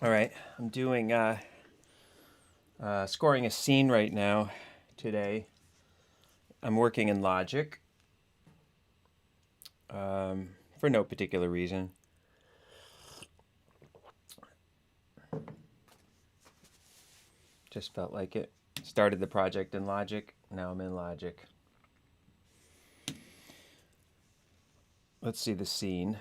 All right, I'm doing scoring a scene right now today. I'm working in Logic for no particular reason. Just felt like it. Started the project in Logic. Now I'm in Logic. Let's see the scene.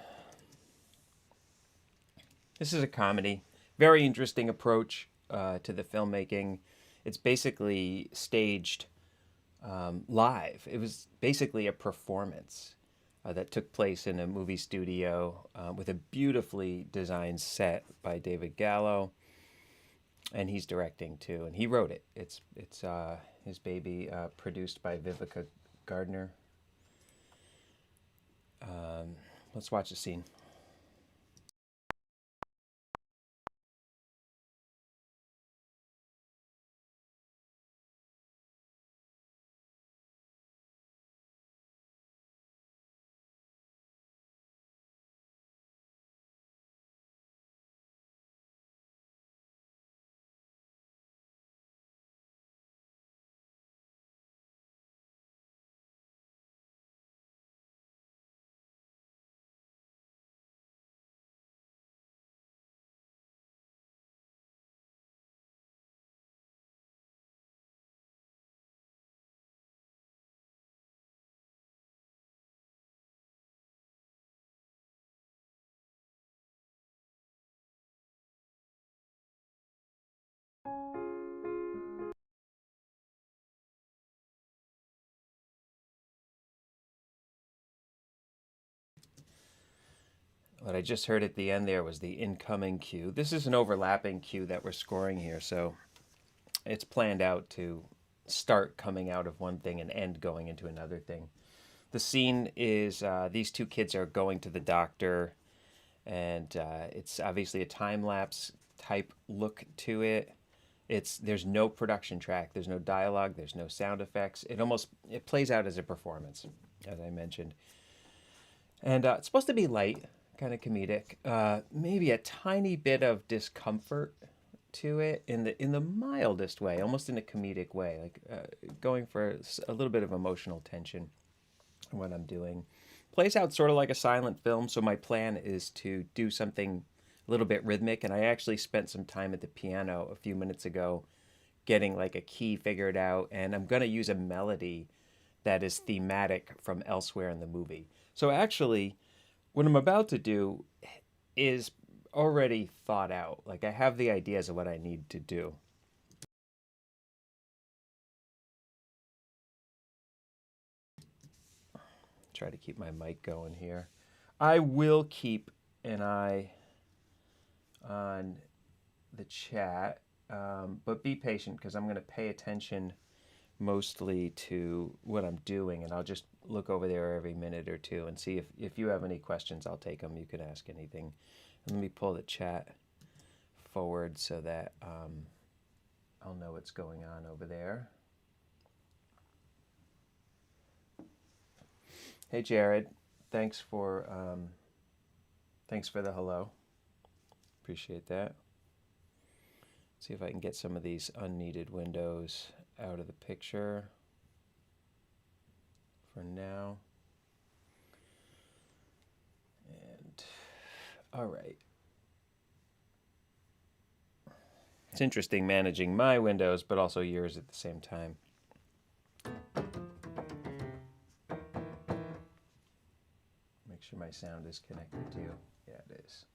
This is a comedy. Very interesting approach to the filmmaking. It's basically staged live. It was basically a performance that took place in a movie studio with a beautifully designed set by David Gallo, and he's directing too, and he wrote it. It's his baby, produced by Vivica Gardner. Let's watch the scene. What I just heard at the end there was the incoming cue. This is an overlapping cue that we're scoring here, so it's planned out to start coming out of one thing and end going into another thing. The scene is these two kids are going to the doctor, and it's obviously a time lapse type look to it. There's no production track, there's no dialogue, there's no sound effects. It plays out as a performance, as I mentioned, and it's supposed to be light, kind of comedic. Maybe a tiny bit of discomfort to it in the mildest way, almost in a comedic way, like going for a little bit of emotional tension. What I'm doing plays out sort of like a silent film. So my plan is to do something a little bit rhythmic, and I actually spent some time at the piano a few minutes ago getting like a key figured out, and I'm going to use a melody that is thematic from elsewhere in the movie. So actually, what I'm about to do is already thought out. Like I have the ideas of what I need to do. Try to keep my mic going here. I will keep an eye on the chat, but be patient because I'm going to pay attention mostly to what I'm doing, and I'll just look over there every minute or two and see if you have any questions. I'll take them. You can ask anything. And let me pull the chat forward so that I'll know what's going on over there. Hey Jared, thanks for thanks for the hello. Appreciate that. See if I can get some of these unneeded windows out of the picture for now. And all right. It's interesting managing my windows, but also yours at the same time. Make sure my sound is connected to you. Yeah, it is.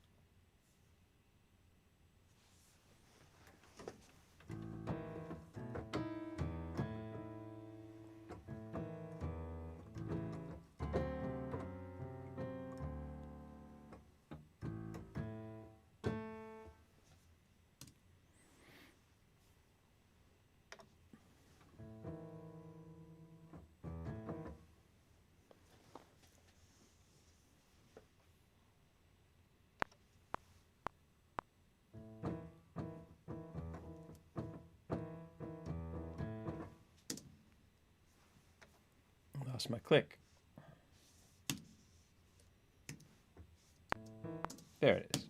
Lost my click. There it is.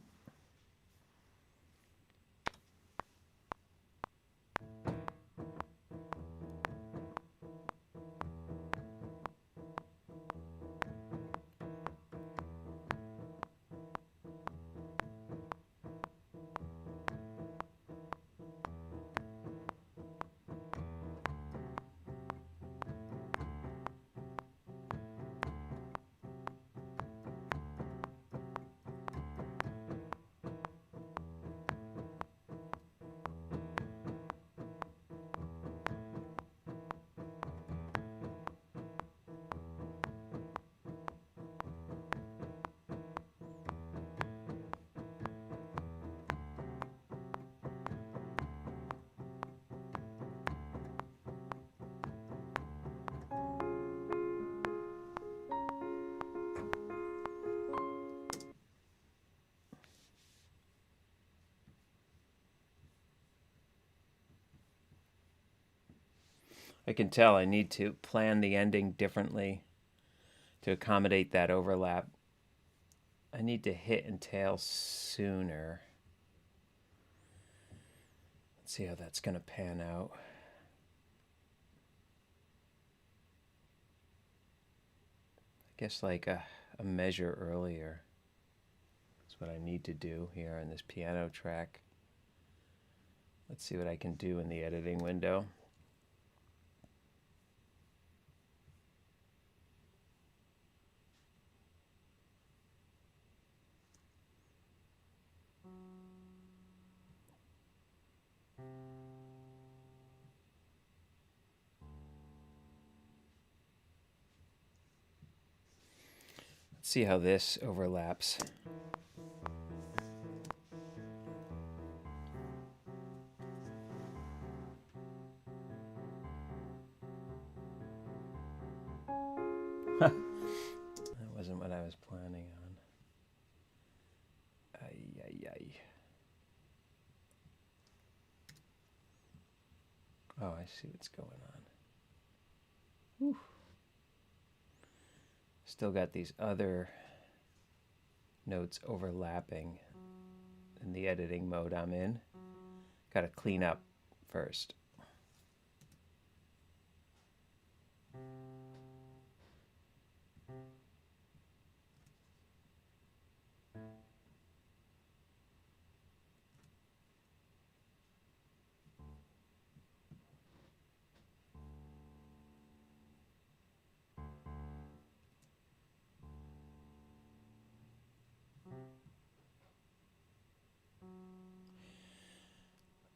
I can tell I need to plan the ending differently to accommodate that overlap. I need to hit and tail sooner. Let's see how that's going to pan out. I guess like a measure earlier is what I need to do here on this piano track. Let's see what I can do in the editing window. Let's see how this overlaps. That wasn't what I was planning on. Ay, ay, ay. Oh, I see what's going on. Whew. Still got these other notes overlapping in the editing mode I'm in. Got to clean up first.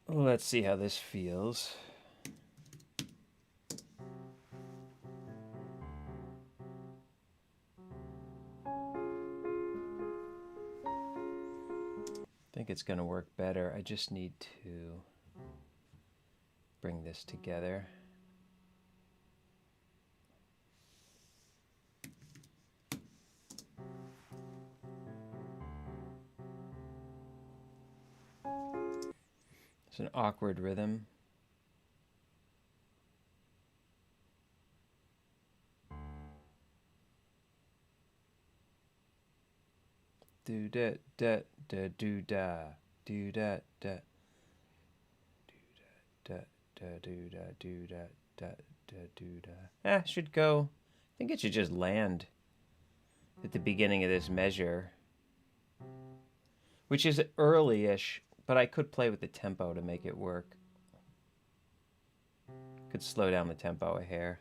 Let's see how this feels. I think it's going to work better. I just need to bring this together. It's an awkward rhythm. Do da da da do da do da da do da da do da do da da da do da. Should go. I think it should just land at the beginning of this measure, which is early-ish, but I could play with the tempo to make it work. Could slow down the tempo a hair.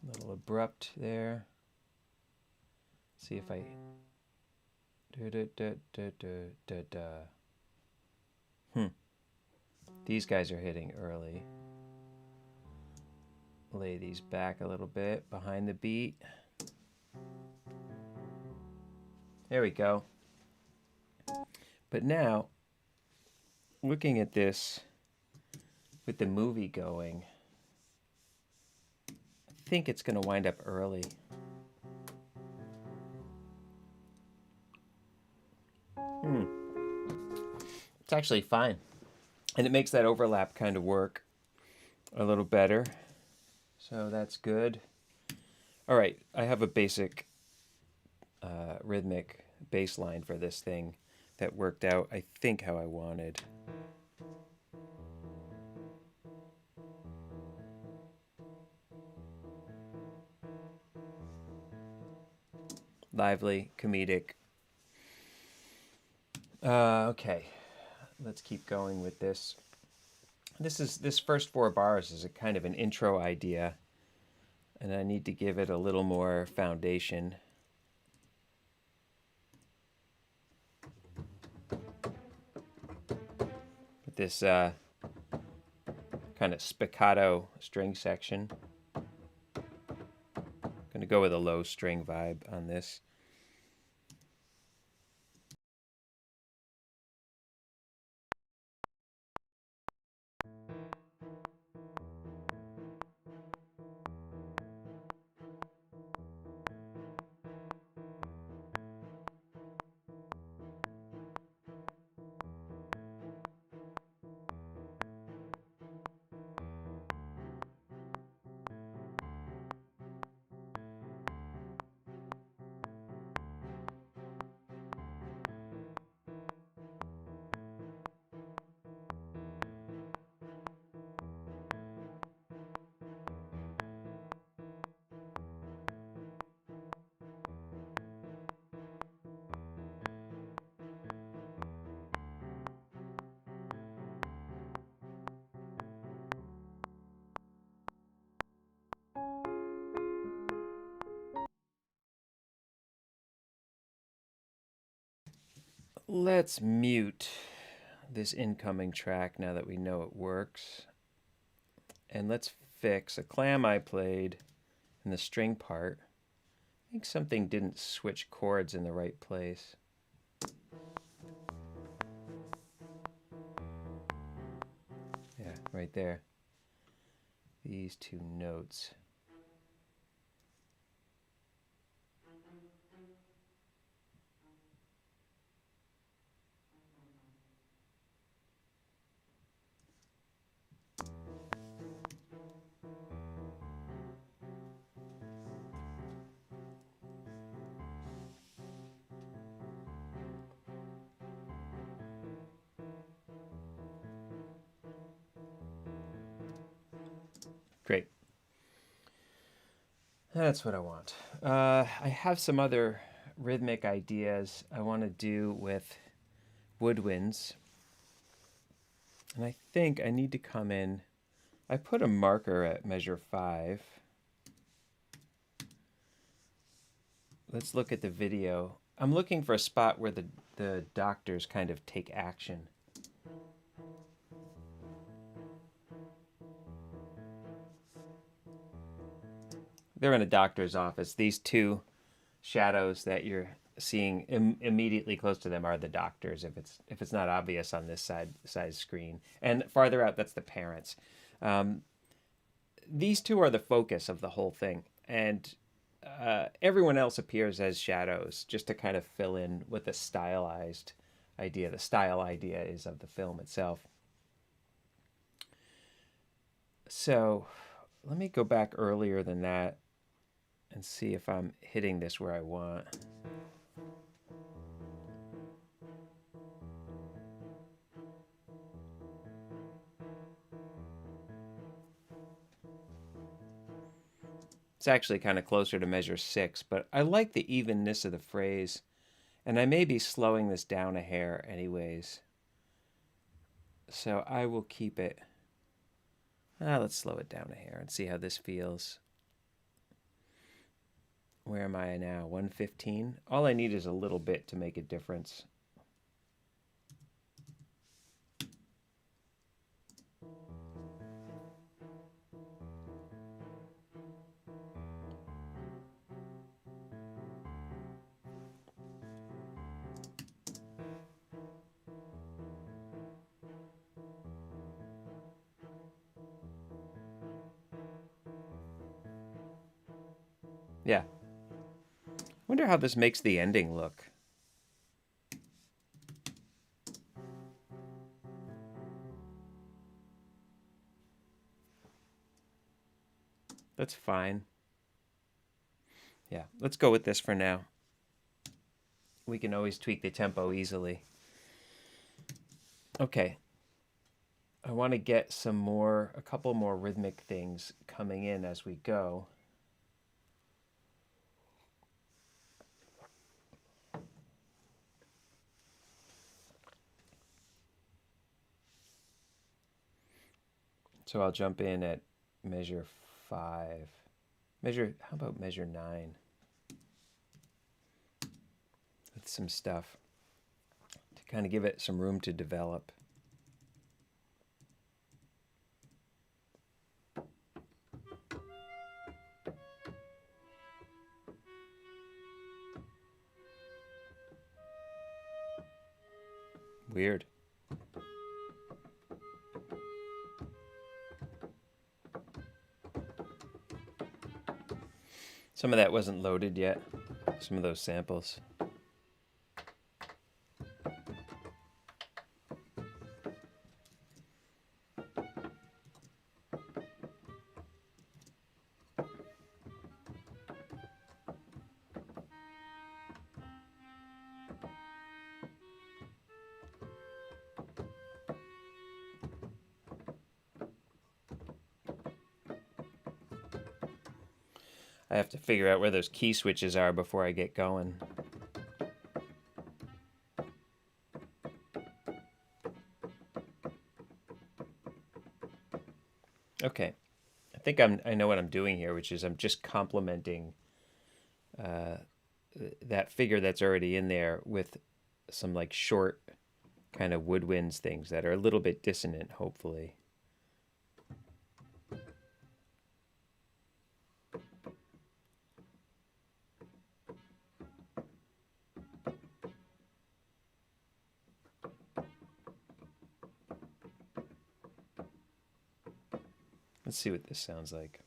A little abrupt there. See if I These guys are hitting early. Lay these back a little bit behind the beat. There we go. But now, looking at this with the movie going, I think it's going to wind up early. It's actually fine. And it makes that overlap kind of work a little better. So that's good. All right, I have a basic rhythmic bass line for this thing that worked out, I think, how I wanted. Lively, comedic. Okay, let's keep going with this. This first 4 bars is a kind of an intro idea, and I need to give it a little more foundation. With this kind of spiccato string section. Going to go with a low string vibe on this. Let's mute this incoming track now that we know it works. And let's fix a clam I played in the string part. I think something didn't switch chords in the right place. Yeah, right there. These two notes. Great. That's what I want. I have some other rhythmic ideas I want to do with woodwinds. And I think I need to come in. I put a marker at measure 5. Let's look at the video. I'm looking for a spot where the doctors kind of take action. They're in a doctor's office. These two shadows that you're seeing immediately close to them are the doctors, if it's not obvious on this side screen. And farther out, that's the parents. These two are the focus of the whole thing, and everyone else appears as shadows just to kind of fill in what the stylized idea, the style idea is of the film itself. So let me go back earlier than that and see if I'm hitting this where I want. It's actually kind of closer to measure 6, but I like the evenness of the phrase, and I may be slowing this down a hair anyways. So I will keep it. Let's slow it down a hair and see how this feels. Where am I now? 115? All I need is a little bit to make a difference. Yeah. Wonder how this makes the ending look. That's fine. Yeah, let's go with this for now. We can always tweak the tempo easily. Okay. I want to get a couple more rhythmic things coming in as we go. So I'll jump in at measure 5. How about measure 9? With some stuff to kind of give it some room to develop. Weird. Some of that wasn't loaded yet, some of those samples. I have to figure out where those key switches are before I get going. Okay, I think I know what I'm doing here, which is I'm just complementing that figure that's already in there with some like short kind of woodwinds things that are a little bit dissonant, hopefully. Let's see what this sounds like.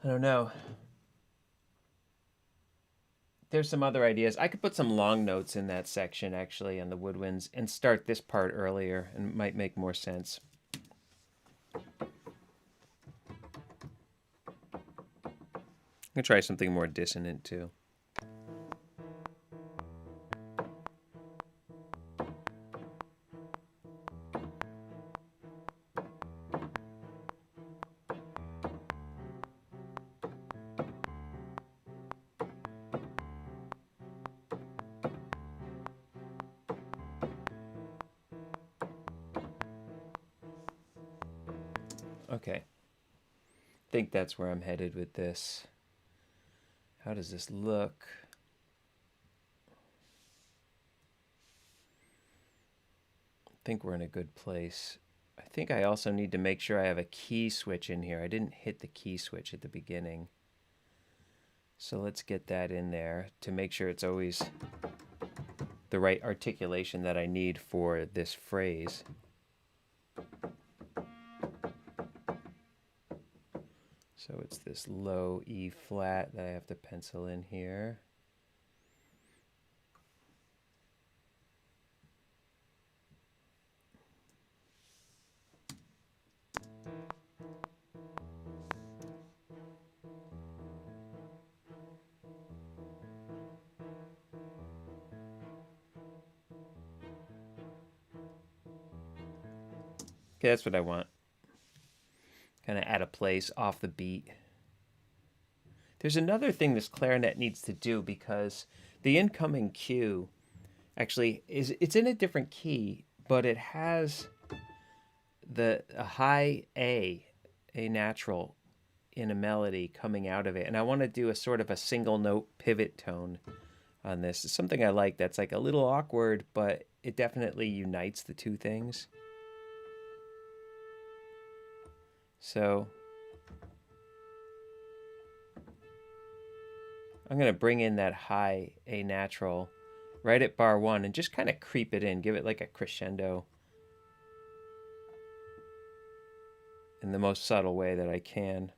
I don't know. There's some other ideas. I could put some long notes in that section actually on the woodwinds and start this part earlier, and it might make more sense. I'm gonna try something more dissonant too. Okay. I think that's where I'm headed with this. How does this look? I think we're in a good place. I think I also need to make sure I have a key switch in here. I didn't hit the key switch at the beginning. So let's get that in there to make sure it's always the right articulation that I need for this phrase. So it's this low E flat that I have to pencil in here. Okay, that's what I want. Kind of add a place off the beat. There's another thing this clarinet needs to do, because the incoming cue actually it's in a different key, but it has a high A natural in a melody coming out of it. And I want to do a sort of a single note pivot tone on this. It's something I like that's like a little awkward, but it definitely unites the two things. So I'm going to bring in that high A natural right at bar 1 and just kind of creep it in, give it like a crescendo in the most subtle way that I can.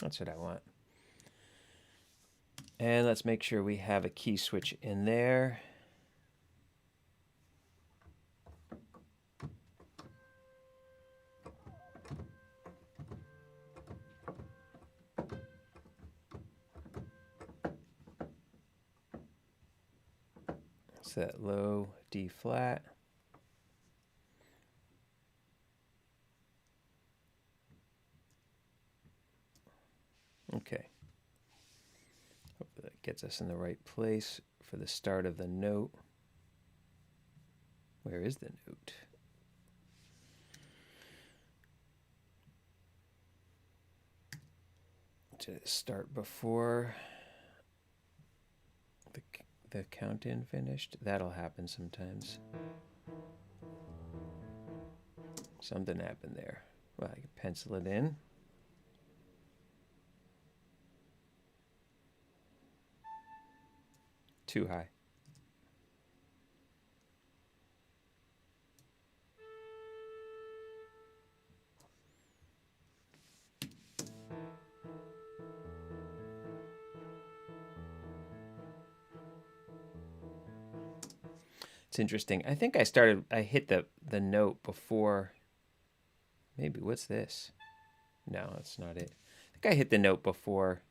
That's what I want. And let's make sure we have a key switch in there. It's that low D flat. Okay. Hopefully that gets us in the right place for the start of the note. Where is the note? To start before the count in finished. That'll happen sometimes. Something happened there. Well, I can pencil it in. Too high. It's interesting. I think I hit the note before. Maybe, what's this? No, that's not it. I think I hit the note before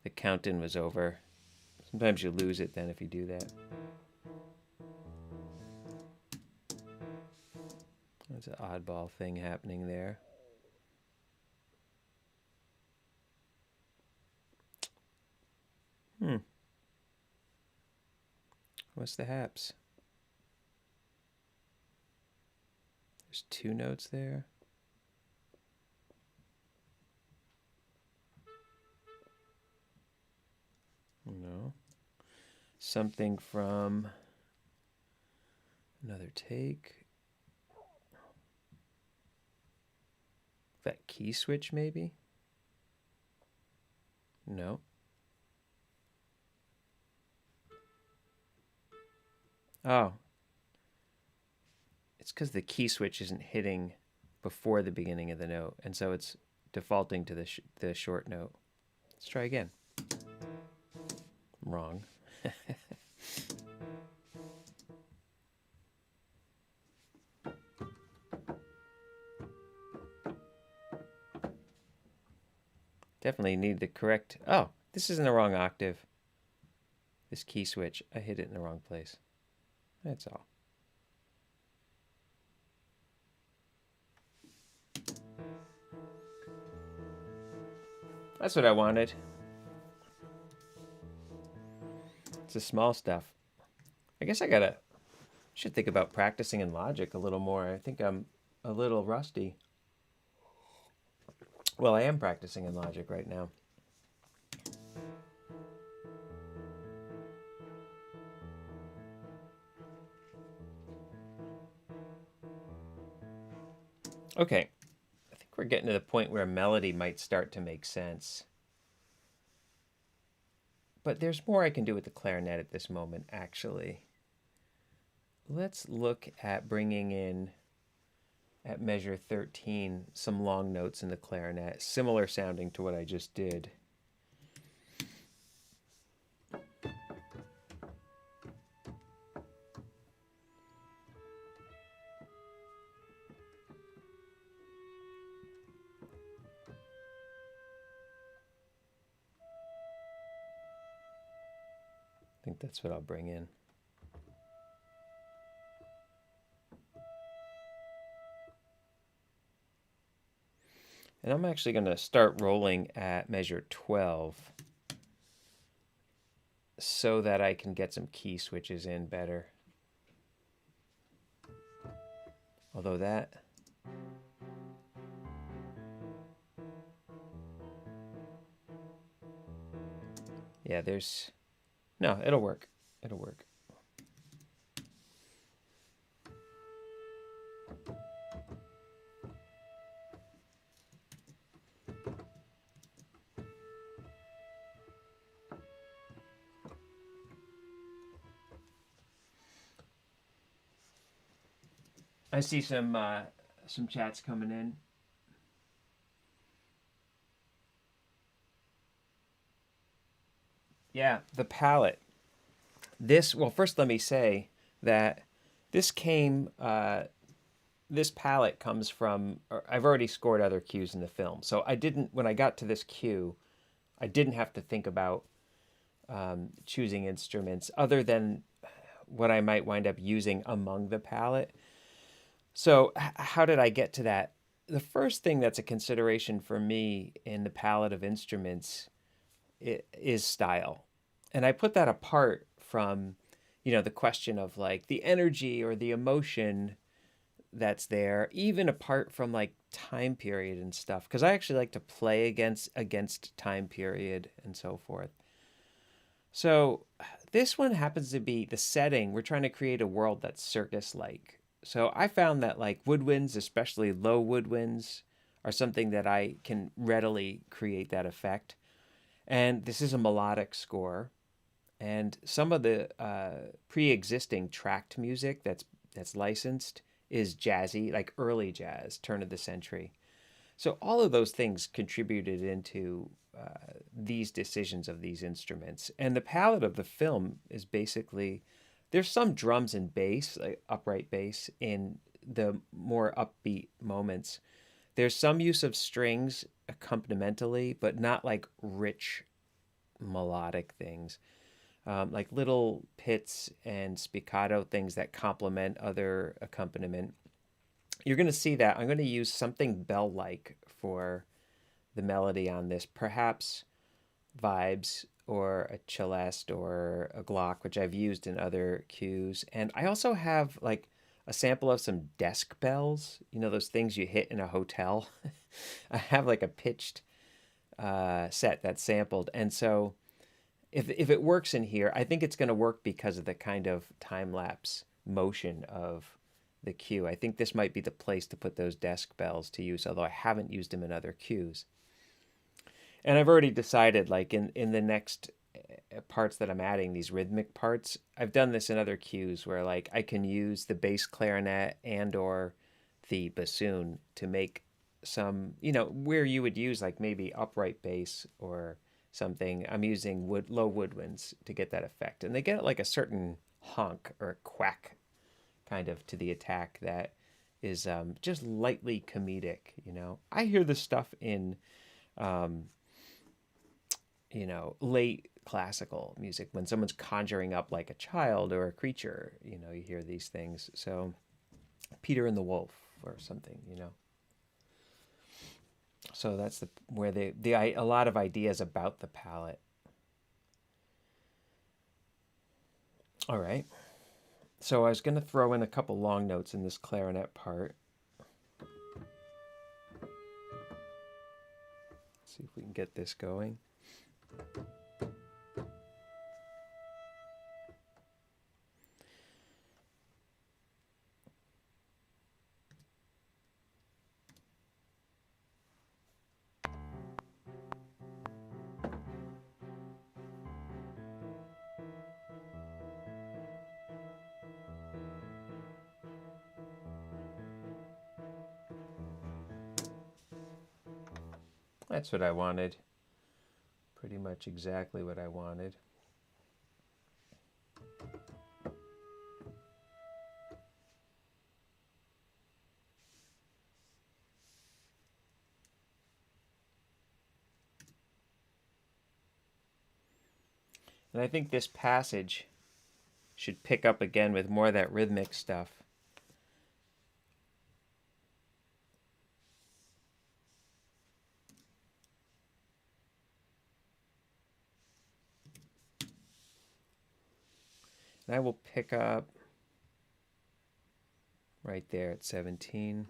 the count-in was over. Sometimes you lose it then if you do that. There's an oddball thing happening there. What's the haps? There's two notes there. No. Something from another take. That key switch, maybe? No. Oh. It's because the key switch isn't hitting before the beginning of the note, and so it's defaulting to the short note. Let's try again. Wrong. Definitely need the correct... Oh, this is in the wrong octave. This key switch, I hit it in the wrong place. That's all. That's what I wanted. It's the small stuff. I guess I should think about practicing in Logic a little more. I think I'm a little rusty. Well, I am practicing in Logic right now. Okay, I think we're getting to the point where a melody might start to make sense. But there's more I can do with the clarinet at this moment, actually. Let's look at bringing in, at measure 13, some long notes in the clarinet, similar sounding to what I just did. I think that's what I'll bring in. And I'm actually going to start rolling at measure 12 so that I can get some key switches in better. Although that... Yeah, there's... No, it'll work. It'll work. I see some chats coming in. Yeah, the palette. Well, first let me say that this palette comes from, I've already scored other cues in the film. So when I got to this cue, I didn't have to think about choosing instruments other than what I might wind up using among the palette. So how did I get to that? The first thing that's a consideration for me in the palette of instruments is style. And I put that apart from, the question of like the energy or the emotion that's there, even apart from like time period and stuff, because I actually like to play against time period and so forth. So this one happens to be the setting. We're trying to create a world that's circus-like. So I found that like woodwinds, especially low woodwinds, are something that I can readily create that effect. And this is a melodic score. And some of the pre-existing tracked music that's licensed is jazzy, like early jazz, turn of the century. So all of those things contributed into these decisions of these instruments. And the palette of the film is basically there's some drums and bass, like upright bass, in the more upbeat moments. There's some use of strings accompanimentally, but not like rich melodic things. Like little pits and spiccato things that complement other accompaniment. You're going to see that. I'm going to use something bell like for the melody on this, perhaps vibes or a celeste or a Glock, which I've used in other cues. And I also have like a sample of some desk bells, those things you hit in a hotel. I have like a pitched set that's sampled. And so if it works in here, I think it's going to work because of the kind of time lapse motion of the cue. I think this might be the place to put those desk bells to use, although I haven't used them in other cues. And I've already decided, like in the next parts that I'm adding, these rhythmic parts, I've done this in other cues where like I can use the bass clarinet and or the bassoon to make some, where you would use like maybe upright bass or something. I'm using low woodwinds to get that effect. And they get like a certain honk or quack kind of to the attack that is just lightly comedic. I hear this stuff in late classical music when someone's conjuring up like a child or a creature. You hear these things. So Peter and the Wolf or something. So that's where a lot of ideas about the palette. All right. So I was going to throw in a couple long notes in this clarinet part. See if we can get this going. That's what I wanted. Pretty much exactly what I wanted. And I think this passage should pick up again with more of that rhythmic stuff. And I will pick up right there at 17.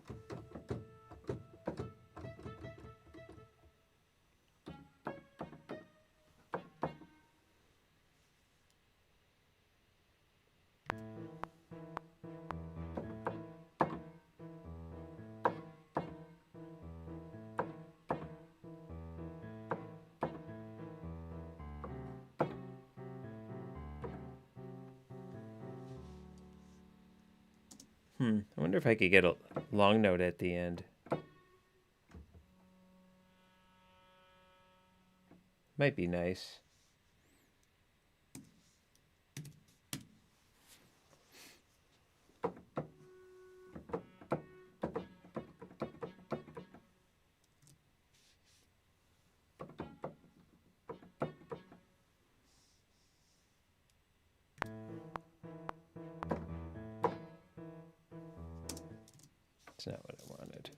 I wonder if I could get a long note at the end. Might be nice. It's not what I wanted.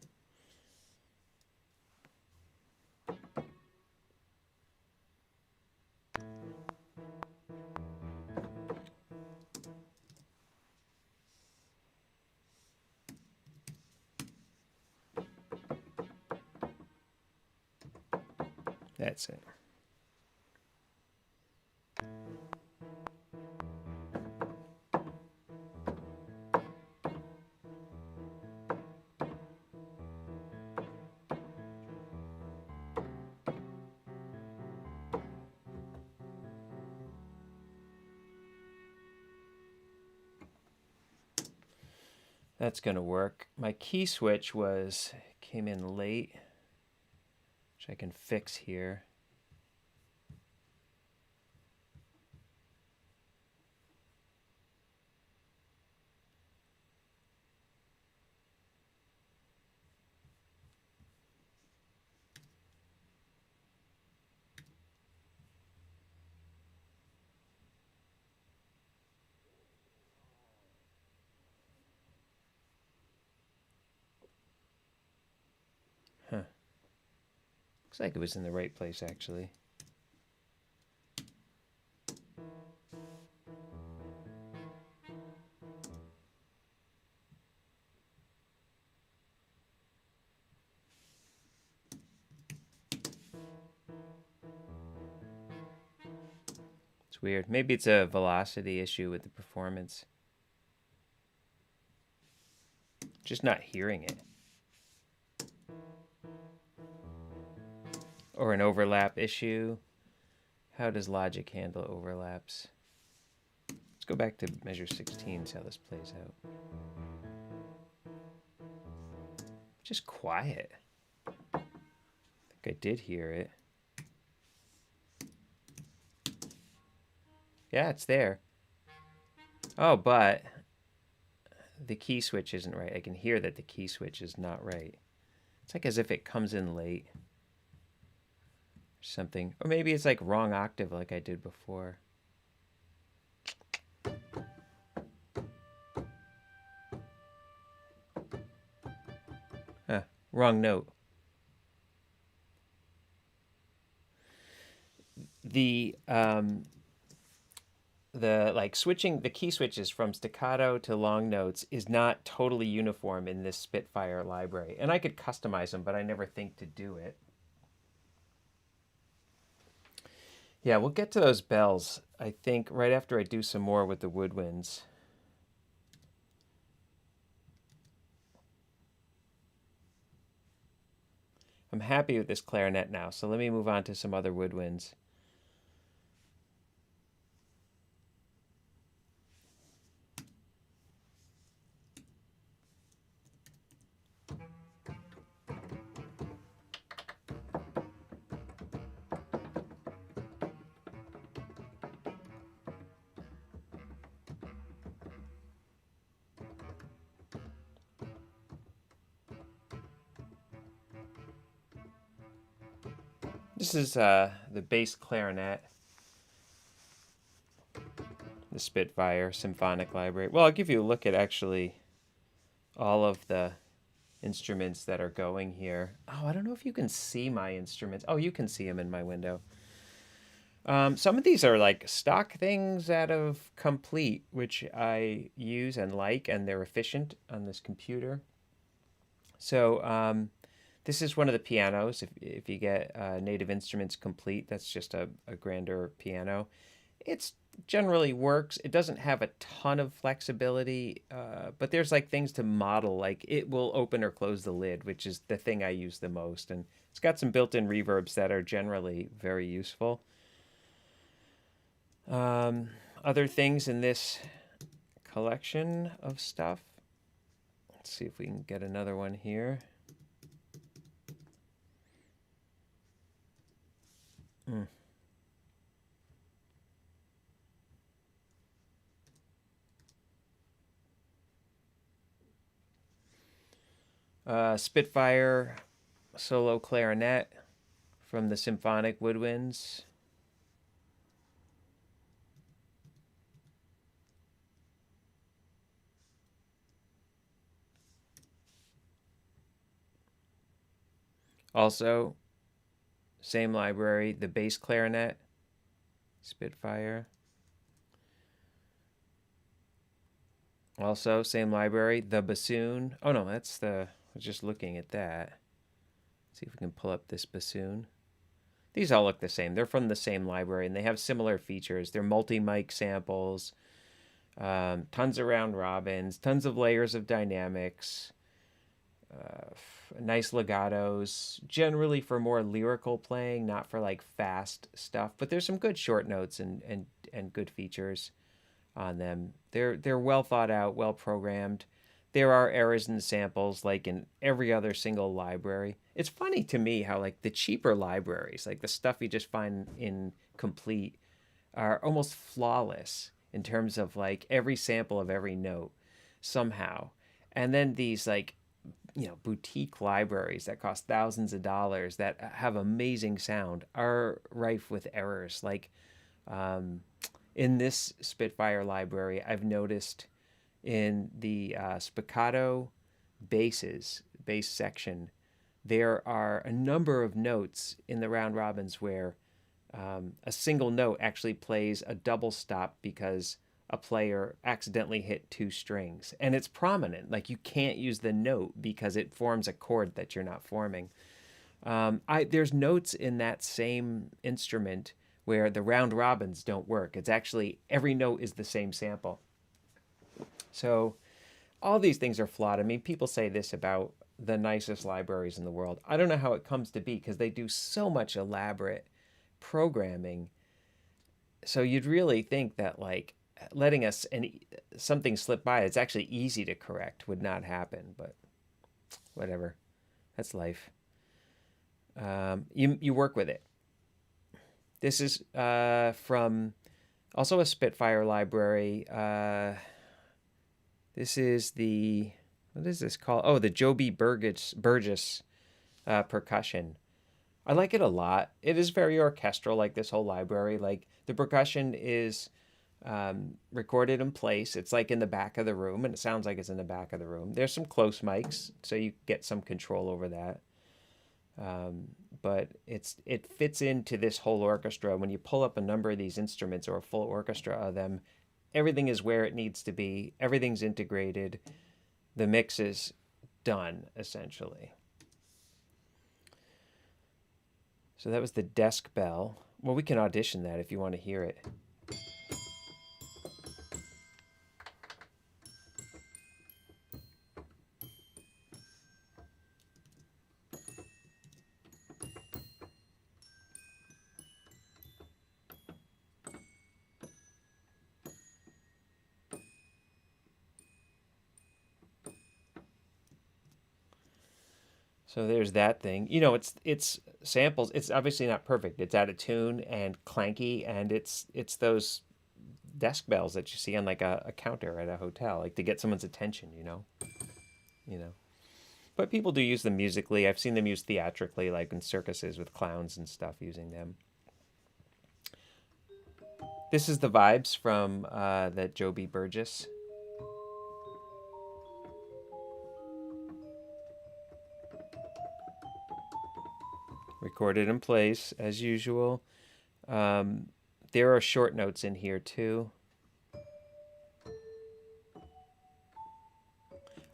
That's it. That's going to work. My key switch came in late, which I can fix here. Huh. Looks like it was in the right place, actually. It's weird. Maybe it's a velocity issue with the performance. Just not hearing it. Or an overlap issue. How does Logic handle overlaps? Let's go back to measure 16, see how this plays out. Just quiet. I think I did hear it. Yeah, it's there. Oh, but the key switch isn't right. I can hear that the key switch is not right. It's like as if it comes in late. Or something. Or maybe it's like wrong octave like I did before. Huh, wrong note. The like switching the key switches from staccato to long notes is not totally uniform in this Spitfire library. And I could customize them, but I never think to do it. Yeah, we'll get to those bells, I think, right after I do some more with the woodwinds. I'm happy with this clarinet now, so let me move on to some other woodwinds. This is the bass clarinet, the Spitfire Symphonic Library. Well, I'll give you a look at actually all of the instruments that are going here. Oh, I don't know if you can see my instruments. Oh, you can see them in my window. Some of these are like stock things out of Complete, which I use and like, and they're efficient on this computer. So this is one of the pianos. If you get Native Instruments Complete, that's just a grander piano. It's generally works. It doesn't have a ton of flexibility, but there's like things to model, like it will open or close the lid, which is the thing I use the most. And it's got some built-in reverbs that are generally very useful. Other things in this collection of stuff. Let's see if we can get another one here. Spitfire solo clarinet from the Symphonic Woodwinds. Also, same library, the bass clarinet, Spitfire. Also, same library, the bassoon. Oh no, that's I was just looking at that. Let's see if we can pull up this bassoon. These all look the same. They're from the same library, and they have similar features. They're multi-mic samples, tons of round robins, tons of layers of dynamics, nice legatos, generally for more lyrical playing, not for like fast stuff. But there's some good short notes and good features on them. They're well thought out, well programmed. there are errors in the samples like in every other single library. It's funny to me how like the cheaper libraries, like the stuff you just find in Complete, are almost flawless in terms of like every sample of every note somehow. And then these like, boutique libraries that cost thousands of dollars that have amazing sound are rife with errors. Like um, in this Spitfire library, I've noticed in the spiccato bass section, there are a number of notes in the round robins where a single note actually plays a double stop because a player accidentally hit two strings. And it's prominent. Like you can't use the note because it forms a chord that you're not forming. There's notes in that same instrument where the round robins don't work. It's actually every note is the same sample. So all these things are flawed. I mean, people say this about the nicest libraries in the world. I don't know how it comes to be because they do so much elaborate programming. So you'd really think that like letting us something slip by, it's actually easy to correct, would not happen. But whatever, that's life. You work with it. This is from also a Spitfire library. This is what is this called? Oh, the Joby Burgess percussion. I like it a lot. It is very orchestral, like this whole library. Like the percussion is recorded in place. It's like in the back of the room, and it sounds like it's in the back of the room. There's some close mics, so you get some control over that. But it fits into this whole orchestra. When you pull up a number of these instruments or a full orchestra of them, everything is where it needs to be. Everything's integrated. The mix is done, essentially. So that was the desk bell. Well, we can audition that if you want to hear it. So there's that thing. It's samples. It's obviously not perfect. It's out of tune and clanky, and it's those desk bells that you see on like a counter at a hotel, like to get someone's attention. You know. But people do use them musically. I've seen them used theatrically, like in circuses with clowns and stuff using them. This is the vibes from that Joby Burgess. Recorded in place as usual. There are short notes in here too.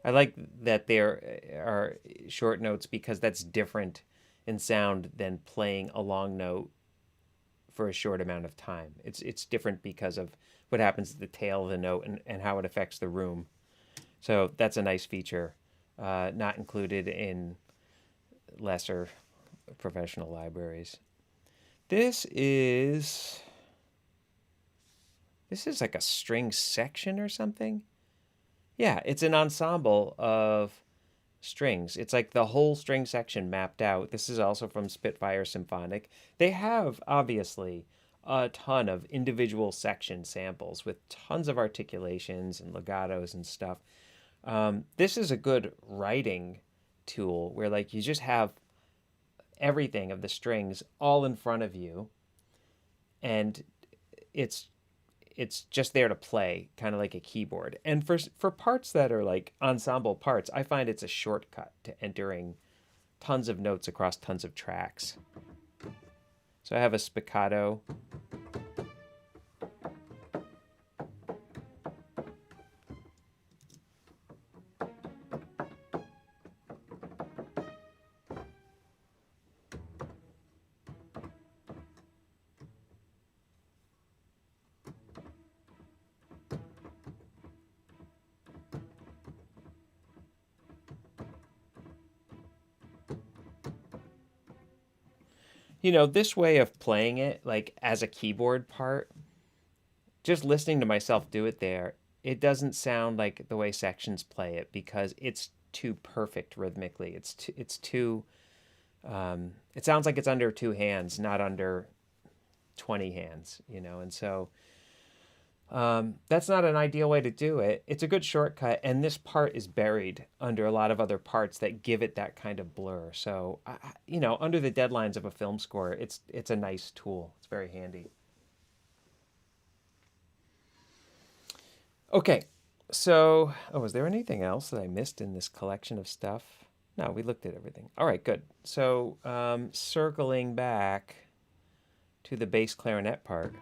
I like that there are short notes because that's different in sound than playing a long note for a short amount of time. It's different because of what happens at the tail of the note and how it affects the room. So that's a nice feature, not included in lesser professional libraries. This is like a string section or something. Yeah, it's an ensemble of strings. It's like the whole string section mapped out. This is also from Spitfire Symphonic. They have obviously a ton of individual section samples with tons of articulations and legatos and stuff. This is a good writing tool where like you just have everything of the strings all in front of you, and it's just there to play, kind of like a keyboard. And for parts that are like ensemble parts, I find it's a shortcut to entering tons of notes across tons of tracks. So I have a spiccato. This way of playing it, like as a keyboard part, just listening to myself do it there, it doesn't sound like the way sections play it because it's too perfect rhythmically. It sounds like it's under 2 hands, not under 20 hands, and so that's not an ideal way to do it. It's a good shortcut, and this part is buried under a lot of other parts that give it that kind of blur. So, under the deadlines of a film score, it's a nice tool. It's very handy. Okay, so is there anything else that I missed in this collection of stuff? No, we looked at everything. All right, good. So, circling back to the bass clarinet part.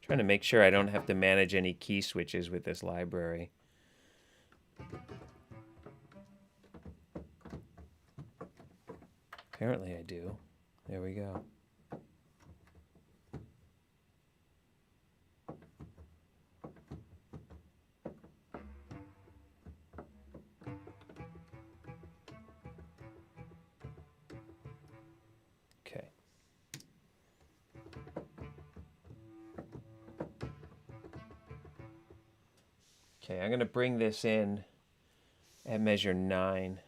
Trying to make sure I don't have to manage any key switches with this library. Apparently I do. There we go. Okay. Okay, I'm going to bring this in at measure 9.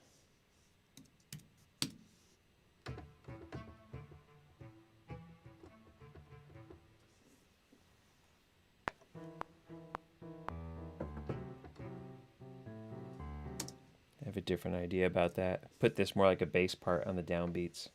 I have a different idea about that. Put this more like a bass part on the downbeats.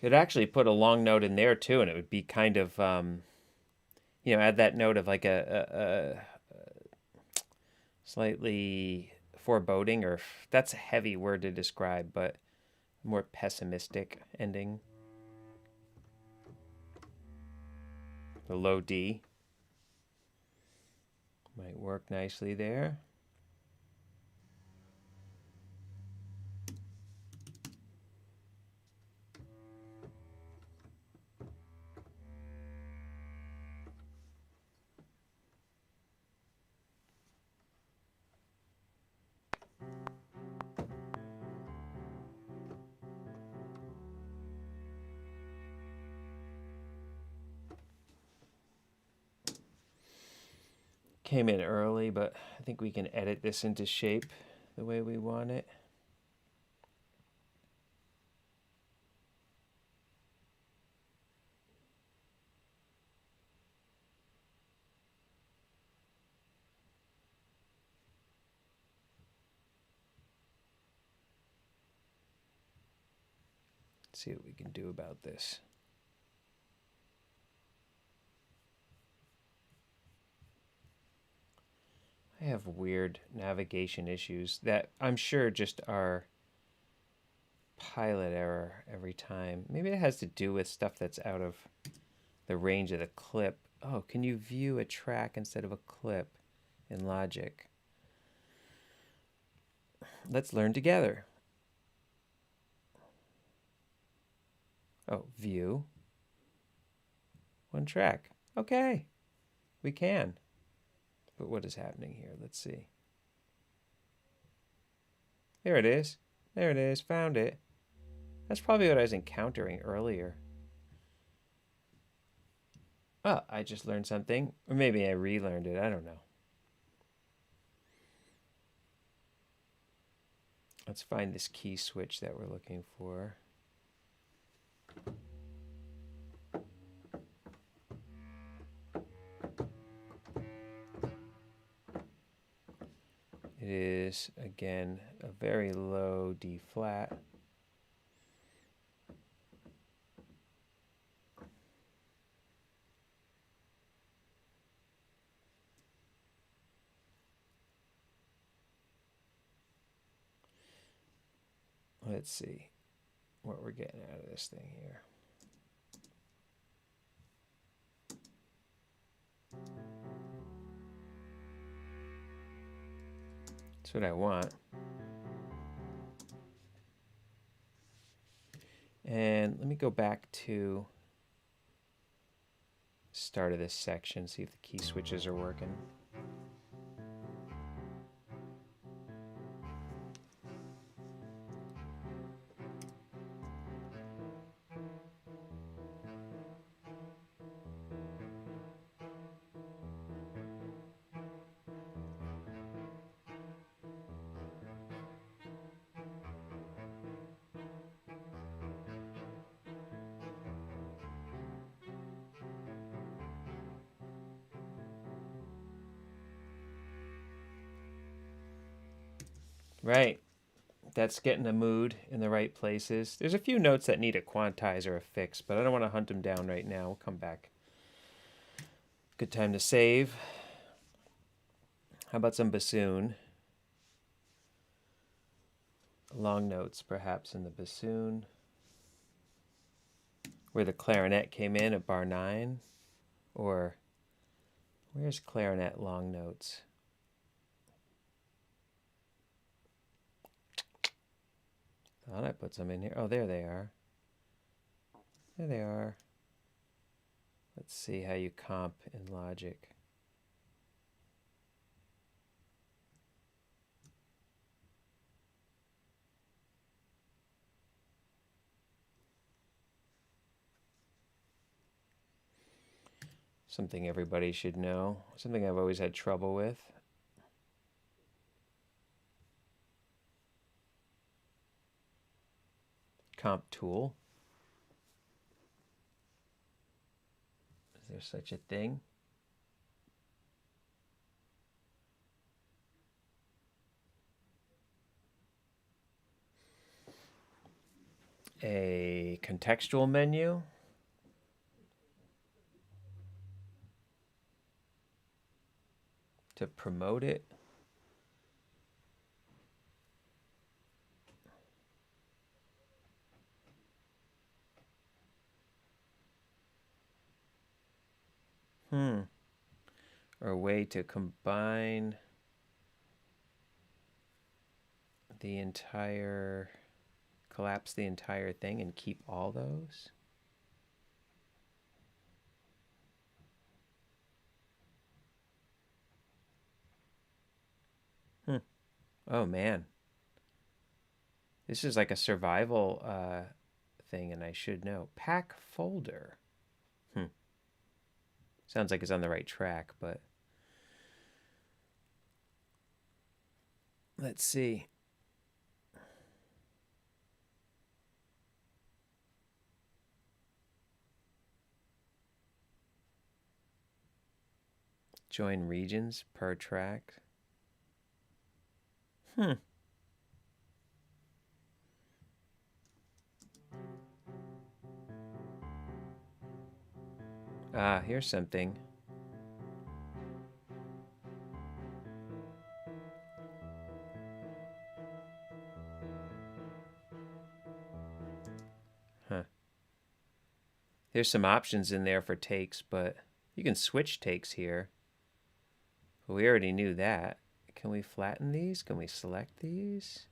Could actually put a long note in there too, and it would be kind of, add that note of like a slightly foreboding, or that's a heavy word to describe, but more pessimistic ending. The low D might work nicely there. Came in early, but I think we can edit this into shape the way we want it. Let's see what we can do about this. I have weird navigation issues that I'm sure just are pilot error every time. Maybe it has to do with stuff that's out of the range of the clip. Oh, can you view a track instead of a clip in Logic? Let's learn together. Oh, view. One track. Okay, we can. But what is happening here? Let's see. There it is. There it is. Found it. That's probably what I was encountering earlier. Oh, I just learned something. Or maybe I relearned it. I don't know. Let's find this key switch that we're looking for. It is, again, a very low D flat. Let's see what we're getting out of this thing here. That's what I want. And let me go back to start of this section, see if the key switches are working. Right. That's getting the mood in the right places. There's a few notes that need a quantize or a fix, but I don't want to hunt them down right now. We'll come back. Good time to save. How about some bassoon? Long notes, perhaps, in the bassoon. Where the clarinet came in at bar 9. Or where's clarinet long notes? Thought I put some in here. Oh, there they are. There they are. Let's see how you comp in Logic. Something everybody should know. Something I've always had trouble with. Comp tool. Is there such a thing? A contextual menu. To promote it. Or a way to combine the entire, collapse the entire thing and keep all those. Oh man. This is like a survival thing, and I should know. Pack folder. Sounds like it's on the right track, but let's see. Join regions per track. Ah, here's something. There's some options in there for takes, but you can switch takes here. But we already knew that. Can we flatten these? Can we select these?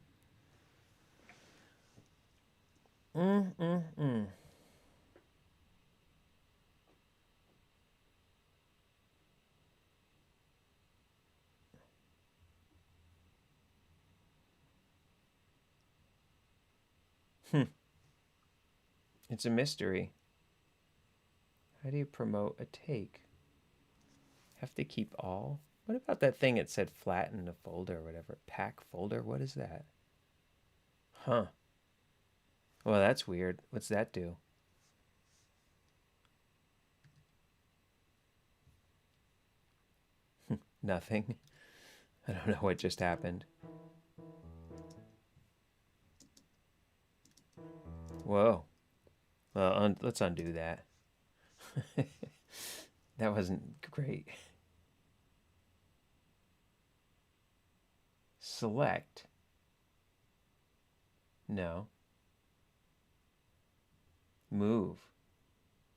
It's a mystery. How do you promote a take? Have to keep all? What about that thing that said flatten a folder or whatever? Pack folder? What is that? Huh. Well, that's weird. What's that do? Nothing. I don't know what just happened. Whoa. Well, let's undo that. That wasn't great. Select. No. Move.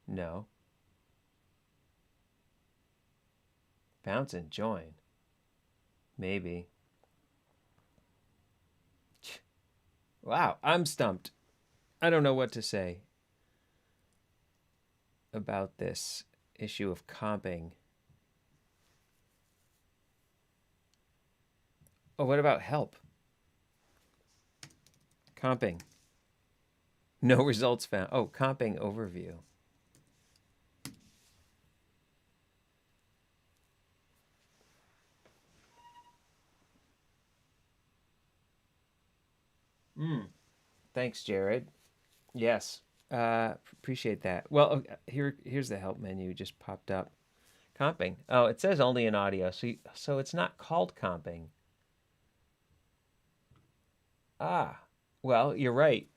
No. Bounce and join. Maybe. Wow, I'm stumped. I don't know what to say about this issue of comping. Oh, what about help? Comping. No results found. Oh, comping overview. Thanks, Jared. Yes. Appreciate that. Well, here's the help menu just popped up. Comping. Oh, it says only in audio, so it's not called comping. Ah, well, you're right.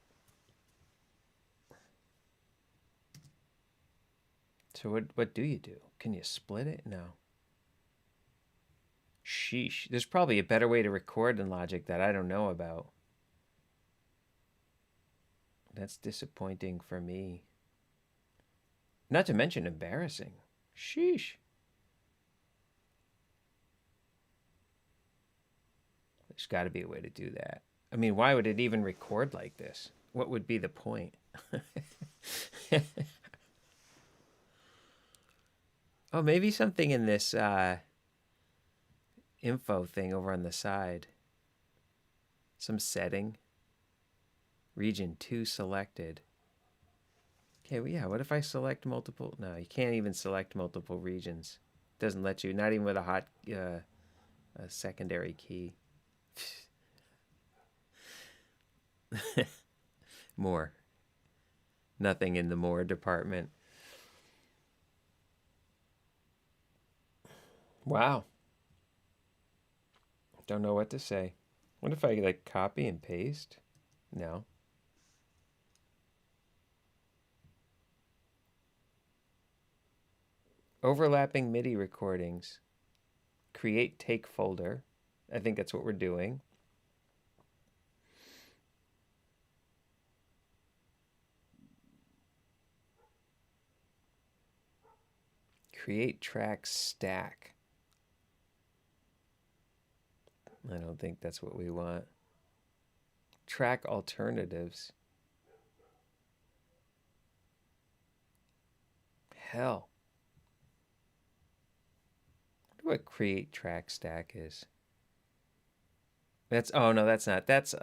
So what do you do? Can you split it? No. Sheesh. There's probably a better way to record in Logic that I don't know about. That's disappointing for me. Not to mention embarrassing. Sheesh. There's got to be a way to do that. I mean, why would it even record like this? What would be the point? Oh, maybe something in this info thing over on the side. Some setting. Region 2 selected. Okay, well, yeah, what if I select multiple? No, you can't even select multiple regions. Doesn't let you, not even with a hot a secondary key. More. Nothing in the more department. Wow. Don't know what to say. What if I like copy and paste? No. Overlapping MIDI recordings. Create take folder. I think that's what we're doing. Create track stack. I don't think that's what we want. Track alternatives. Hell. I wonder what create track stack is. That's oh no, that's not. That's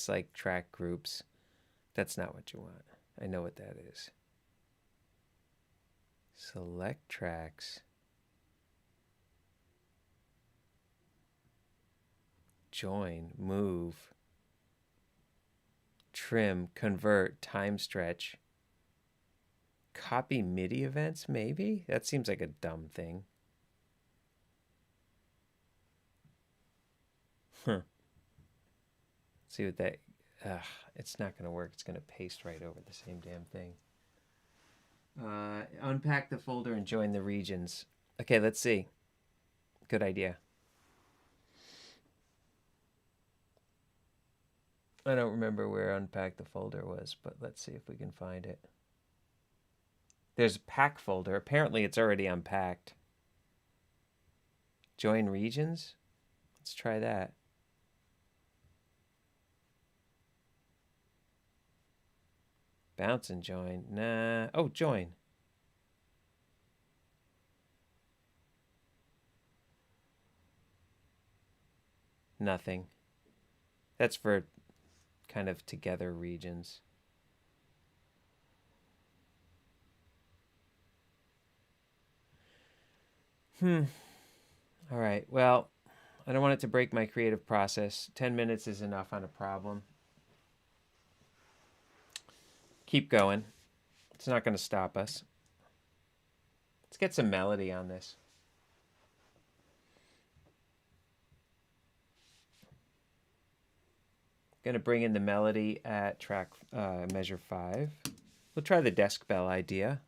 like track groups. That's not what you want. I know what that is. Select tracks. Join, move, trim, convert, time stretch. Copy MIDI events, maybe? That seems like a dumb thing. Huh. See what that... it's not going to work. It's going to paste right over the same damn thing. Unpack the folder and join the regions. Okay, let's see. Good idea. I don't remember where unpack the folder was, but let's see if we can find it. There's a pack folder. Apparently it's already unpacked. Join regions? Let's try that. Bounce and join. Nah. Oh, join. Nothing. That's for kind of together regions. All right. Well, I don't want it to break my creative process. 10 minutes is enough on a problem. Keep going. It's not going to stop us. Let's get some melody on this. Going to bring in the melody at track measure 5. We'll try the desk bell idea.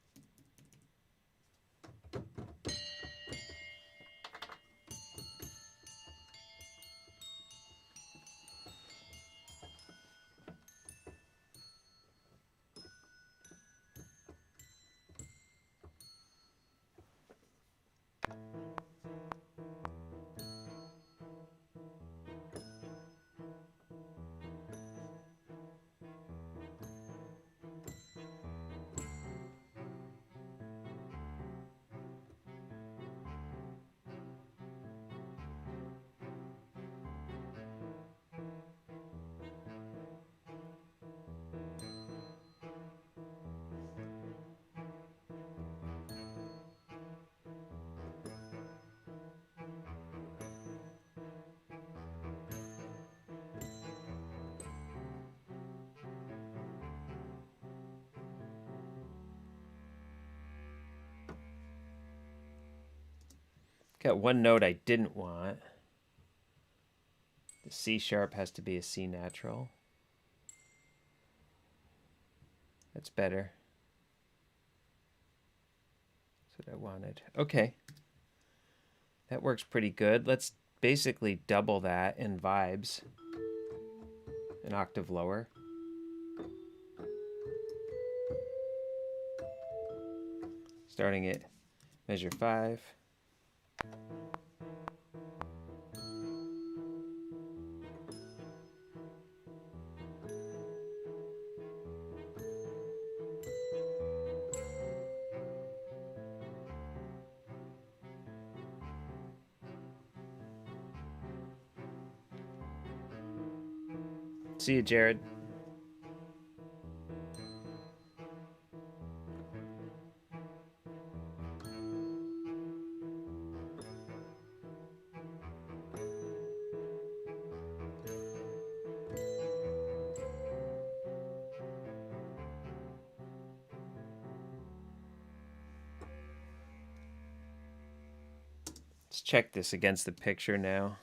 Got one note I didn't want. The C sharp has to be a C natural. That's better. That's what I wanted. Okay. That works pretty good. Let's basically double that in vibes. An octave lower. Starting at measure 5. See you, Jared. Let's check this against the picture now.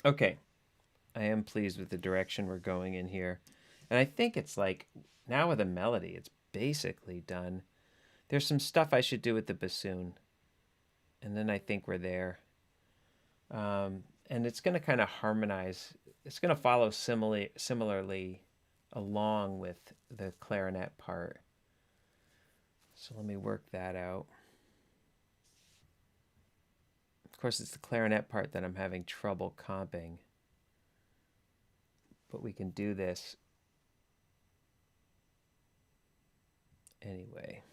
Okay, I am pleased with the direction we're going in here. And I think it's like, now with a melody, it's basically done. There's some stuff I should do with the bassoon. And then I think we're there. And it's going to kind of harmonize. It's going to follow similarly along with the clarinet part. So let me work that out. Of course, it's the clarinet part that I'm having trouble comping. But we can do this anyway.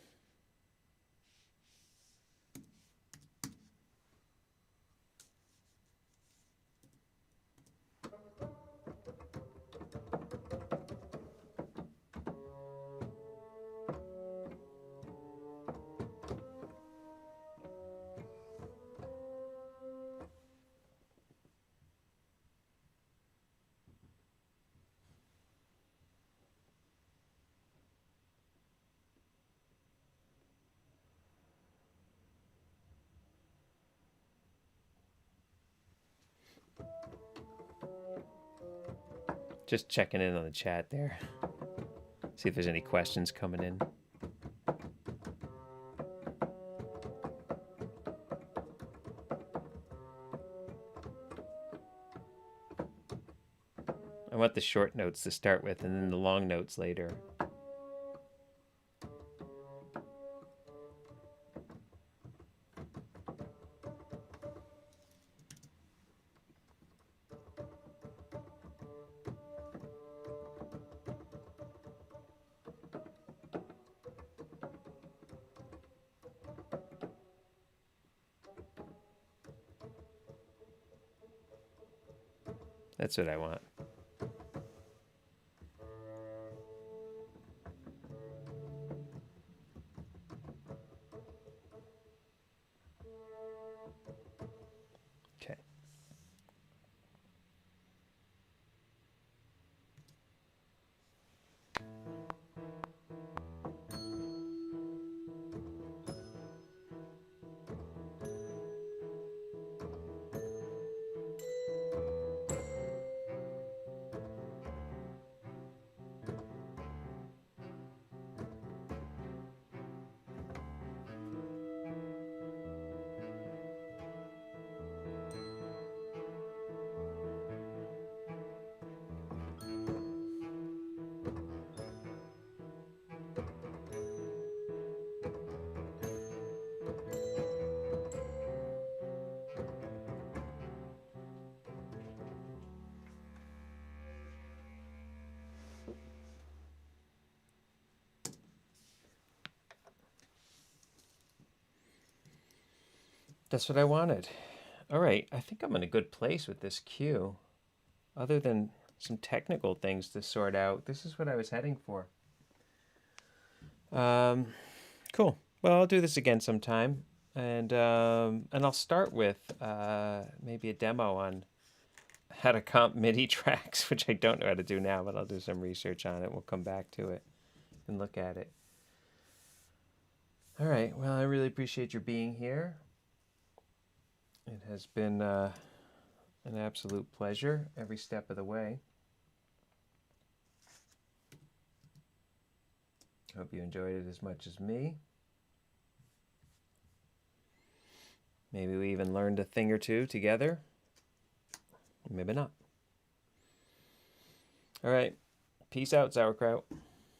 Just checking in on the chat there. See if there's any questions coming in. I want the short notes to start with and then the long notes later. That's what I want. Okay. That's what I wanted. All right, I think I'm in a good place with this cue. Other than some technical things to sort out, this is what I was heading for. Cool. Well, I'll do this again sometime, and I'll start with maybe a demo on how to comp MIDI tracks, which I don't know how to do now, but I'll do some research on it. We'll come back to it and look at it. All right. Well, I really appreciate your being here. It has been an absolute pleasure every step of the way. Hope you enjoyed it as much as me. Maybe we even learned a thing or two together. Maybe not. All right. Peace out, sauerkraut.